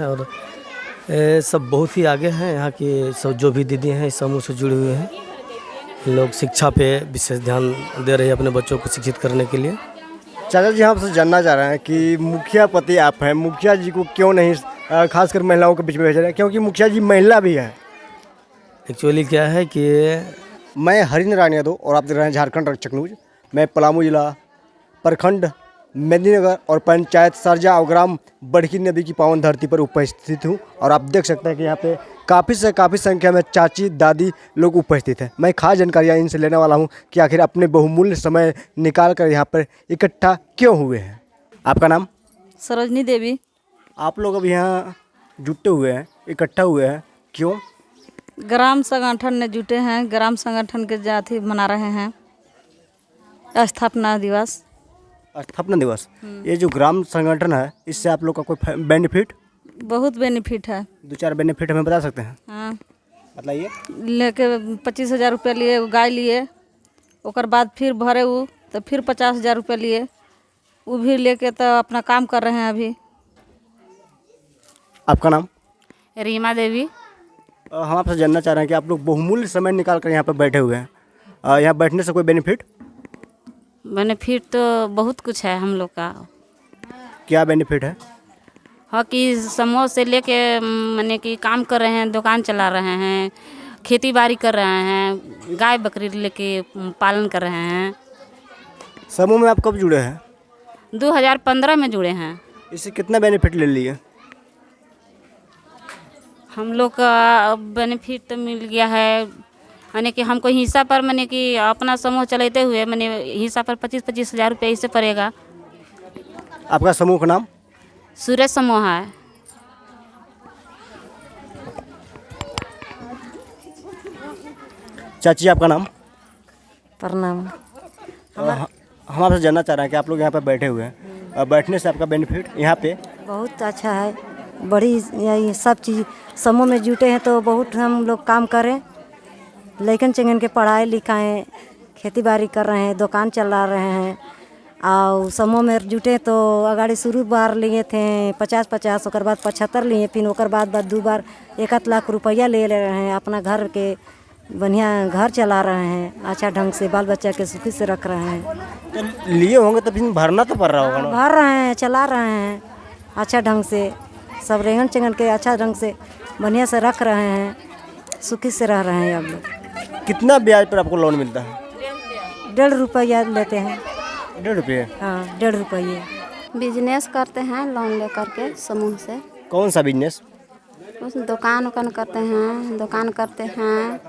और सब बहुत ही आगे हैं। यहाँ की सब जो भी दीदी हैं इस समूह से जुड़े हुए हैं। लोग शिक्षा पे विशेष ध्यान दे रहे हैं अपने बच्चों को शिक्षित करने के लिए। चाचा जी, हम आपसे जानना चाह रहे हैं कि मुखिया पति आप हैं, मुखिया जी को क्यों नहीं खासकर महिलाओं के बीच में भेज रहे हैं, क्योंकि मुखिया जी महिला भी है। एक्चुअली क्या है कि मैं हरिनारायण यादव और आप देख रहे हैं झारखंड रक्षक न्यूज। मैं पलामू जिला प्रखंड मेदिनीनगर और पंचायत सरजा और ग्राम बड़की नदी की पावन धरती पर उपस्थित हूँ और आप देख सकते हैं कि यहाँ पे काफ़ी संख्या में चाची दादी लोग उपस्थित हैं। मैं खास जानकारियाँ इनसे लेने वाला हूँ कि आखिर अपने बहुमूल्य समय निकाल कर यहाँ पर इकट्ठा क्यों हुए हैं। आपका नाम? सरोजनी देवी। आप लोग अब यहाँ जुटे हुए हैं, इकट्ठा हुए हैं, क्यों? ग्राम संगठन ने जुटे हैं, ग्राम संगठन के जाति मना रहे हैं स्थापना दिवस। स्थापना दिवस। ये जो ग्राम संगठन है इससे आप लोग का कोई बेनिफिट? बहुत बेनिफिट है। 2-4 बेनिफिट हमें बता सकते हैं? हाँ, बताइए। लेके 25,000 रुपया लिए, गाय लिए, ओकर बाद फिर भरे वो तो फिर 50,000 रुपया लिए, वो भी लेके तो अपना काम कर रहे हैं अभी। आपका नाम? रीमा देवी। हम आपसे जानना चाह रहे हैं कि आप लोग बहुमूल्य समय निकाल कर यहाँ पर बैठे हुए हैं, यहाँ बैठने से कोई बेनिफिट? बेनिफिट तो बहुत कुछ है हम लोग का। क्या बेनिफिट है? हाँ, कि समूह से लेके माने कि काम कर रहे हैं, दुकान चला रहे हैं, खेती बाड़ी कर रहे हैं, गाय बकरी लेके पालन कर रहे हैं। समूह में आप कब जुड़े हैं? 2015 में जुड़े हैं। इससे कितना बेनिफिट ले लिए? हम लोग का बेनिफिट तो मिल गया है, माने कि हमको हिस्सा पर माने कि अपना समूह चलाते हुए माने हिस्सा पर 25-25 हज़ार रुपये इससे पड़ेगा। आपका समूह का नाम? सूरज समूह है। चाची, आपका नाम? प्रणाम। हम आपसे जानना चाह रहे हैं कि आप लोग यहाँ पर बैठे हुए हैं, बैठने से आपका बेनिफिट यहाँ पे? बहुत अच्छा है, बड़ी यही सब चीज़ समूह में जुटे हैं तो बहुत हम लोग काम करें, लइकन चंगन के पढ़ाई लिखाएं, खेती बाड़ी कर रहे हैं, दुकान चला रहे हैं। और समूह में जुटे तो अगाड़ी शुरू बार लिए थे 50-50, ओकर बाद 75 लिए, फिर ओकर बाद 2 बार 1 लाख रुपया ले रहे हैं। अपना घर के बढ़िया घर चला रहे हैं, अच्छा ढंग से बाल बच्चा के सुखी से रख रहे हैं। तो लिए होंगे तो फिर भरना तो पड़ रहा होगा ना? भर रहे हैं, चला रहे हैं अच्छा ढंग से, सब रेंगन चंगन के अच्छा ढंग से बढ़िया से रख रहे हैं, सुखी से रह रहे हैं। अब लोग कितना ब्याज पर आपको लोन मिलता है? 1.5 रुपया लेते हैं। 1.5 रुपये? हाँ, 1.5 रुपये। बिजनेस करते हैं लोन लेकर के समूह से। कौन सा बिजनेस? उस दुकान उकान करते हैं, दुकान करते हैं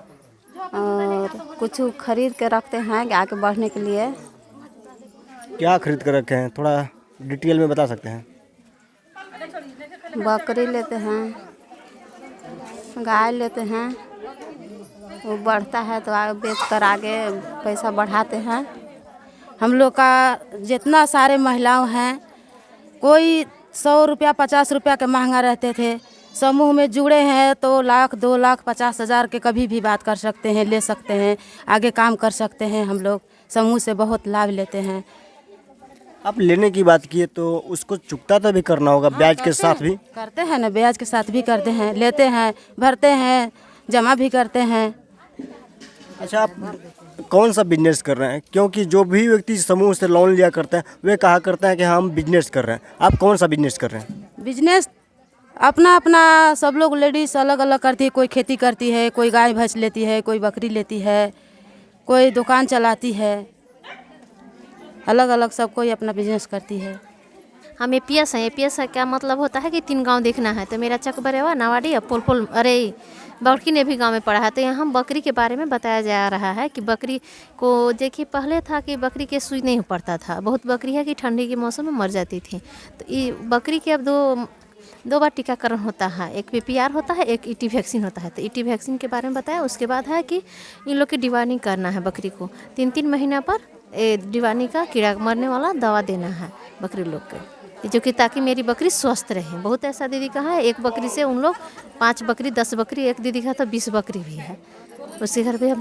और कुछ खरीद के रखते हैं आगे बढ़ने के लिए। क्या खरीद कर रखे हैं, थोड़ा डिटेल में बता सकते हैं? बकरी लेते हैं, गाय लेते हैं, वो बढ़ता है तो आगे बेच कर आगे पैसा बढ़ाते हैं। हम लोग का जितना सारे महिलाओं हैं, कोई 100 रुपया 50 रुपया के महंगा रहते थे, समूह में जुड़े हैं तो 1 लाख 2 लाख 50 हज़ार के कभी भी बात कर सकते हैं, ले सकते हैं, आगे काम कर सकते हैं। हम लोग समूह से बहुत लाभ लेते हैं। आप लेने की बात किए तो उसको चुकता तो भी करना होगा, ब्याज के साथ भी? करते हैं ना, ब्याज के साथ भी करते हैं, लेते हैं, भरते हैं, जमा भी करते हैं। अच्छा, आप कौन सा बिजनेस कर रहे हैं? क्योंकि जो भी व्यक्ति समूह से लोन लिया करते हैं वे कहा करते हैं कि हम बिजनेस कर रहे हैं। आप कौन सा बिजनेस कर रहे हैं? बिजनेस अपना अपना सब लोग लेडीज़ अलग अलग करती है, कोई खेती करती है, कोई गाय भैंस लेती है, कोई बकरी लेती है, कोई दुकान चलाती है, अलग अलग सब कोई अपना बिजनेस करती है। हम एपीएस हैं। एपीएस का क्या मतलब होता है कि 3 गांव देखना है, तो मेरा चक बरेवा, नावाडी और पोलपोल, अरे बड़की ने भी गांव में पढ़ा है। तो यहाँ बकरी के बारे में बताया जा रहा है कि बकरी को देखिए, पहले था कि बकरी के सुई नहीं पड़ता था, बहुत बकरी है कि ठंडी के मौसम में मर जाती थी। तो ये बकरी के अब 2 बार टीकाकरण होता है, एक पीपीआर होता है, एक ईटी वैक्सीन होता है। तो ईटी वैक्सीन के बारे में बताया। उसके बाद है कि इन लोग की डिवार्निंग करना है बकरी को, 3-3 महीना पर डिवार्निंग का कीड़ा मरने वाला दवा देना है बकरी लोग को, जो कि ताकि मेरी बकरी स्वस्थ रहे। बहुत ऐसा दीदी का है, एक बकरी से उन लोग 5 बकरी 10 बकरी, एक दीदी का तो 20 बकरी भी है, उसके घर पे हम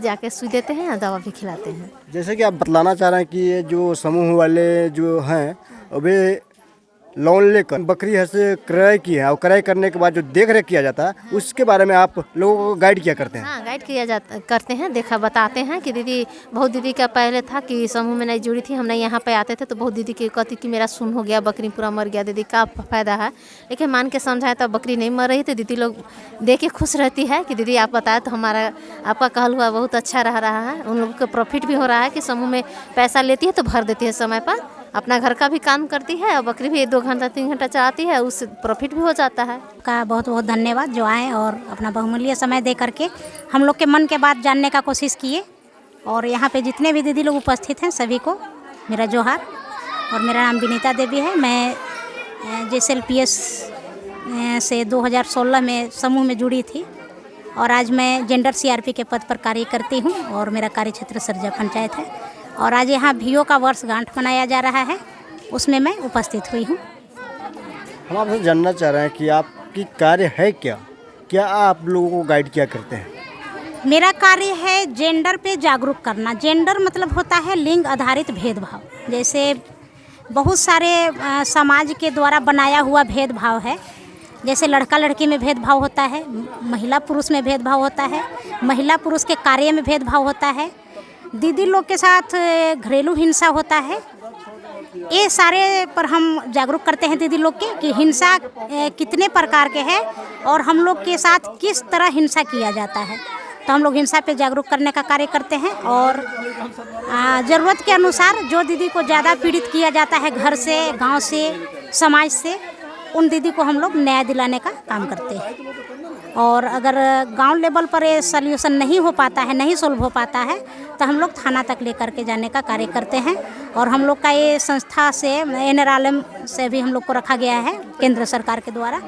जाके सुई देते हैं, दवा भी खिलाते हैं। जैसे कि आप बतलाना चाह रहे हैं कि ये जो समूह वाले जो हैं वे लोन लेकर बकरी है से क्रय की है और क्रय करने के बाद जो देख रेख किया जाता है उसके बारे में आप लोगों को गाइड किया करते हैं? हाँ, गाइड किया जाता करते हैं, देखा बताते हैं कि दीदी, बहुत दीदी का पहले था कि समूह में नहीं जुड़ी थी, हम नहीं यहाँ पे आते थे तो बहुत दीदी की कहती कि मेरा सुन हो गया, बकरी पूरा मर गया, दीदी का फ़ायदा है। लेकिन मान के समझाए तो बकरी नहीं मर रही थी, दीदी लोग देख के खुश रहती है कि दीदी आप बताए तो हमारा आपका कहल हुआ बहुत अच्छा रह रहा है। उन लोगों को प्रॉफिट भी हो रहा है कि समूह में पैसा लेती है तो भर देती है समय पर, अपना घर का भी काम करती है और बकरी भी 2 घंटा 3 घंटा चलाती है, उससे प्रॉफिट भी हो जाता है। का बहुत बहुत धन्यवाद जो आए और अपना बहुमूल्य समय दे करके हम लोग के मन के बात जानने का कोशिश किए। और यहाँ पे जितने भी दीदी लोग उपस्थित हैं सभी को मेरा जोहार। और मेरा नाम विनीता देवी है। मैं JSLPS से 2016 में समूह में जुड़ी थी और आज मैं जेंडर CRP के पद पर कार्य करती हूँ और मेरा कार्य क्षेत्र सरजा पंचायत है। और आज यहाँ VO का वर्षगांठ मनाया जा रहा है, उसमें मैं उपस्थित हुई हूँ। हम आपसे जानना चाह रहे हैं कि आपकी कार्य है क्या, क्या आप लोगों को गाइड किया करते हैं? मेरा कार्य है जेंडर पे जागरूक करना। जेंडर मतलब होता है लिंग आधारित भेदभाव। जैसे बहुत सारे समाज के द्वारा बनाया हुआ भेदभाव है, जैसे लड़का लड़की में भेदभाव होता है, महिला पुरुष में भेदभाव होता है, महिला पुरुष के कार्य में भेदभाव होता है, दीदी लोग के साथ घरेलू हिंसा होता है। ये सारे पर हम जागरूक करते हैं दीदी लोग के कि हिंसा कितने प्रकार के हैं और हम लोग के साथ किस तरह हिंसा किया जाता है। तो हम लोग हिंसा पे जागरूक करने का कार्य करते हैं और ज़रूरत के अनुसार जो दीदी को ज़्यादा पीड़ित किया जाता है घर से, गांव से, समाज से, उन दीदी को हम लोग न्याय दिलाने का काम करते हैं। और अगर गांव लेवल पर ये सॉल्यूशन नहीं हो पाता है, नहीं सोल्व हो पाता है, तो हम लोग थाना तक लेकर के जाने का कार्य करते हैं। और हम लोग का ये संस्था से NRLM से भी हम लोग को रखा गया है केंद्र सरकार के द्वारा।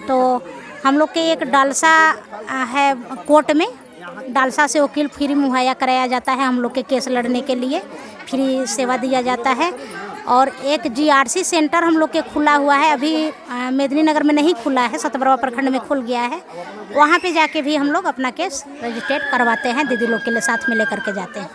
तो हम लोग के एक डालसा है, कोर्ट में डालसा से वकील फ्री मुहैया कराया जाता है। हम लोग के केस लड़ने के लिए फ्री सेवा दिया जाता है। और एक GRC सेंटर हम लोग के खुला हुआ है, अभी मेदिनीनगर में नहीं खुला है, सतबरवा प्रखंड में खुल गया है। वहाँ पे जाके भी हम लोग अपना केस रजिस्ट्रेट करवाते हैं, दीदी लोग के लिए साथ में लेकर के जाते हैं।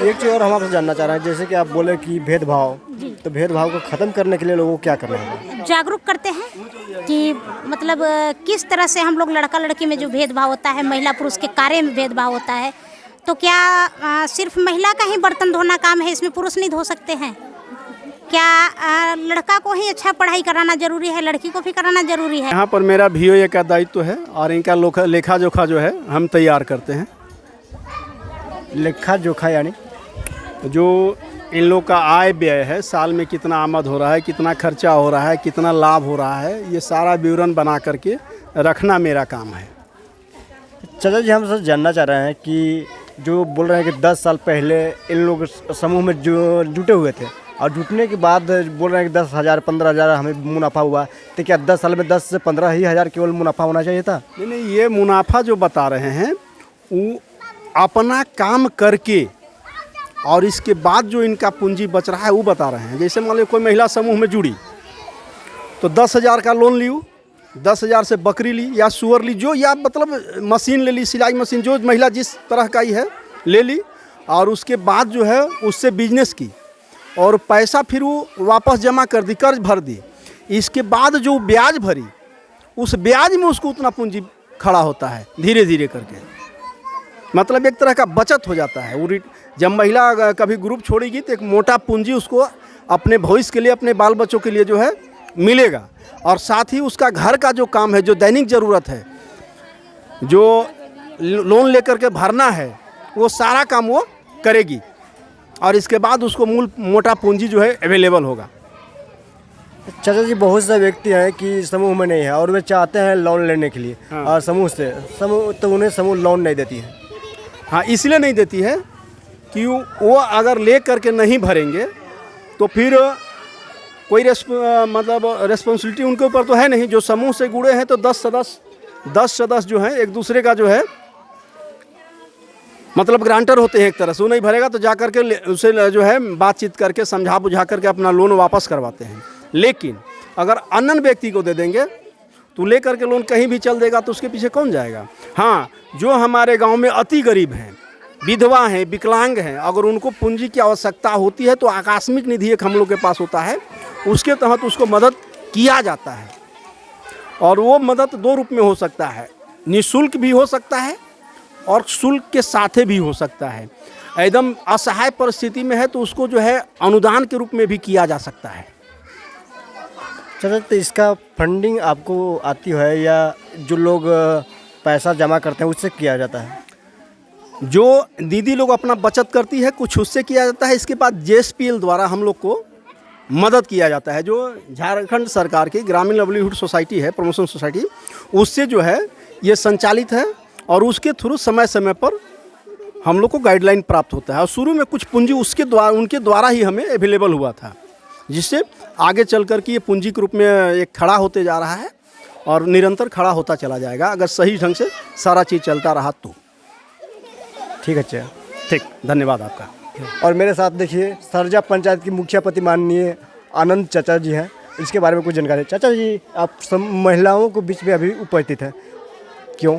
एक चीज़ और हम आपसे जानना चाह रहे हैं, जैसे कि आप बोले कि भेदभाव, तो भेदभाव को ख़त्म करने के लिए लोगों को क्या करना है? जागरूक करते हैं कि मतलब किस तरह से हम लोग लड़का लड़की में जो भेदभाव होता है, महिला पुरुष के कार्य में भेदभाव होता है, तो क्या सिर्फ महिला का ही बर्तन धोना काम है, इसमें पुरुष नहीं धो सकते हैं? क्या लड़का को ही अच्छा पढ़ाई कराना जरूरी है, लड़की को भी कराना जरूरी है? यहाँ पर मेरा VOA का दायित्व है और इनका लेखा जोखा जो है हम तैयार करते हैं। लेखा जोखा यानी जो इन लोग का आय व्यय है, साल में कितना आमद हो रहा है, कितना खर्चा हो रहा है, कितना लाभ हो रहा है, ये सारा विवरण बना करके रखना मेरा काम है। चाचा जी, हम सर जानना चाह रहे हैं कि जो बोल रहे हैं कि 10 साल पहले इन लोग समूह में जो जुटे हुए थे और जुटने के बाद बोल रहे हैं कि 10,000 15,000 हमें मुनाफा हुआ, तो क्या 10 साल में 10 से 15 ही हज़ार केवल मुनाफा होना चाहिए था? नहीं, ये मुनाफा जो बता रहे हैं वो अपना काम करके और इसके बाद जो इनका पूंजी बच रहा है वो बता रहे हैं। जैसे मान लो कोई महिला समूह में जुड़ी तो 10,000 का लोन ली, 10,000 से बकरी ली या सुअर ली, जो या मतलब मशीन ले ली, सिलाई मशीन, जो महिला जिस तरह का ही है ले ली, और उसके बाद जो है उससे बिजनेस की और पैसा फिर वो वापस जमा कर दी, कर्ज भर दी। इसके बाद जो ब्याज भरी, उस ब्याज में उसको उतना पूंजी खड़ा होता है धीरे धीरे करके, मतलब एक तरह का बचत हो जाता है। वो जब महिला कभी ग्रुप छोड़ेगी तो एक मोटा पूंजी उसको अपने भविष्य के लिए, अपने बाल बच्चों के लिए जो है मिलेगा। और साथ ही उसका घर का जो काम है, जो दैनिक ज़रूरत है, जो लोन लेकर के भरना है, वो सारा काम वो करेगी और इसके बाद उसको मूल मोटा पूंजी जो है अवेलेबल होगा। चाचा जी, बहुत से व्यक्ति हैं कि समूह में नहीं है और वे चाहते हैं लोन लेने के लिए, हाँ। और समूह तो उन्हें समूह लोन नहीं देती है। हाँ, इसलिए नहीं देती है कि वो अगर ले करके नहीं भरेंगे तो फिर कोई मतलब रेस्पॉन्सिबिलिटी उनके ऊपर तो है नहीं। जो समूह से जुड़े हैं तो 10 सदस्य जो हैं एक दूसरे का जो है मतलब ग्रांटर होते हैं एक तरह से। वो नहीं भरेगा तो जा करके उसे जो है बातचीत करके समझा बुझा करके अपना लोन वापस करवाते हैं। लेकिन अगर अनन व्यक्ति को दे देंगे तो ले करके लोन कहीं भी चल देगा तो उसके पीछे कौन जाएगा। हाँ, जो हमारे गांव में अति गरीब हैं विधवा हैं, विकलांग हैं, अगर उनको पूंजी की आवश्यकता होती है तो आकस्मिक निधि एक हम लोग के पास होता है, उसके तहत उसको मदद किया जाता है। और वो मदद 2 रूप में हो सकता है, निःशुल्क भी हो सकता है और शुल्क के साथ भी हो सकता है। एकदम असहाय परिस्थिति में है तो उसको जो है अनुदान के रूप में भी किया जा सकता है। चाचा, तो इसका फंडिंग आपको आती है या जो लोग पैसा जमा करते हैं उससे किया जाता है? जो दीदी लोग अपना बचत करती है कुछ उससे किया जाता है। इसके बाद JSPL द्वारा हम लोग को मदद किया जाता है, जो झारखंड सरकार की ग्रामीण लाइवलीहुड सोसाइटी है, प्रमोशन सोसाइटी, उससे जो है ये संचालित है और उसके थ्रू समय समय पर हम लोग को गाइडलाइन प्राप्त होता है। और शुरू में कुछ पूंजी उनके द्वारा ही हमें अवेलेबल हुआ था, जिससे आगे चल कर के ये पूंजी के रूप में एक खड़ा होते जा रहा है और निरंतर खड़ा होता चला जाएगा अगर सही ढंग से सारा चीज़ चलता रहा तो। ठीक है अच्छा, ठीक, धन्यवाद आपका। और मेरे साथ देखिए सरजा पंचायत की मुखियापति माननीय आनंद चाचा जी हैं, इसके बारे में कुछ जानकारी। चाचा जी, आप सब महिलाओं को बीच में अभी उपस्थित हैं, क्यों?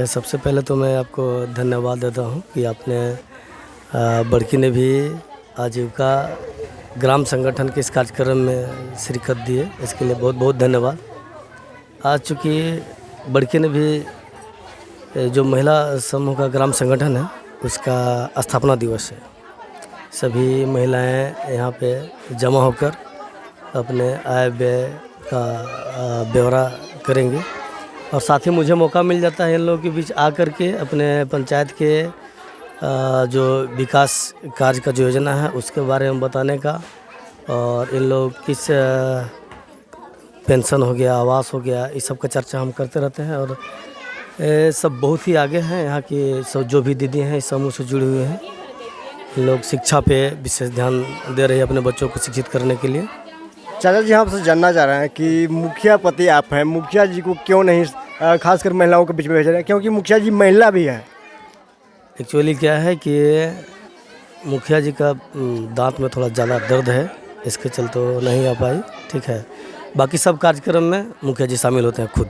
सबसे पहले तो मैं आपको धन्यवाद देता हूँ कि आपने बड़की ने भी आजीविका ग्राम संगठन के इस कार्यक्रम में शिरकत दी है, इसके लिए बहुत बहुत धन्यवाद। आज चूँकि बड़की ने भी जो महिला समूह का ग्राम संगठन है उसका स्थापना दिवस है, सभी महिलाएं यहाँ पे जमा होकर अपने आय व्यय का ब्यौरा करेंगे और साथ ही मुझे मौका मिल जाता है इन लोगों के बीच आकर के अपने पंचायत के जो विकास कार्य का जो योजना है उसके बारे में बताने का, और इन लोग किस पेंशन हो गया, आवास हो गया, इस सब का चर्चा हम करते रहते हैं। और सब बहुत ही आगे हैं, यहाँ की सब जो भी दीदी हैं इस समूह से जुड़े हुए हैं। इन लोग शिक्षा पे विशेष ध्यान दे रहे हैं अपने बच्चों को शिक्षित करने के लिए। चाचा जी, हम आपसे जानना चाह रहे हैं कि मुखियापति आप हैं, मुखिया जी को क्यों नहीं खासकर महिलाओं के बीच में भेज रहे हैं, क्योंकि मुखिया जी महिला भी है? एक्चुअली क्या है कि मुखिया जी का दांत में थोड़ा ज़्यादा दर्द है, इसके चलते नहीं आ पाई। ठीक है, बाकी सब कार्यक्रम में मुखिया जी शामिल होते हैं खुद।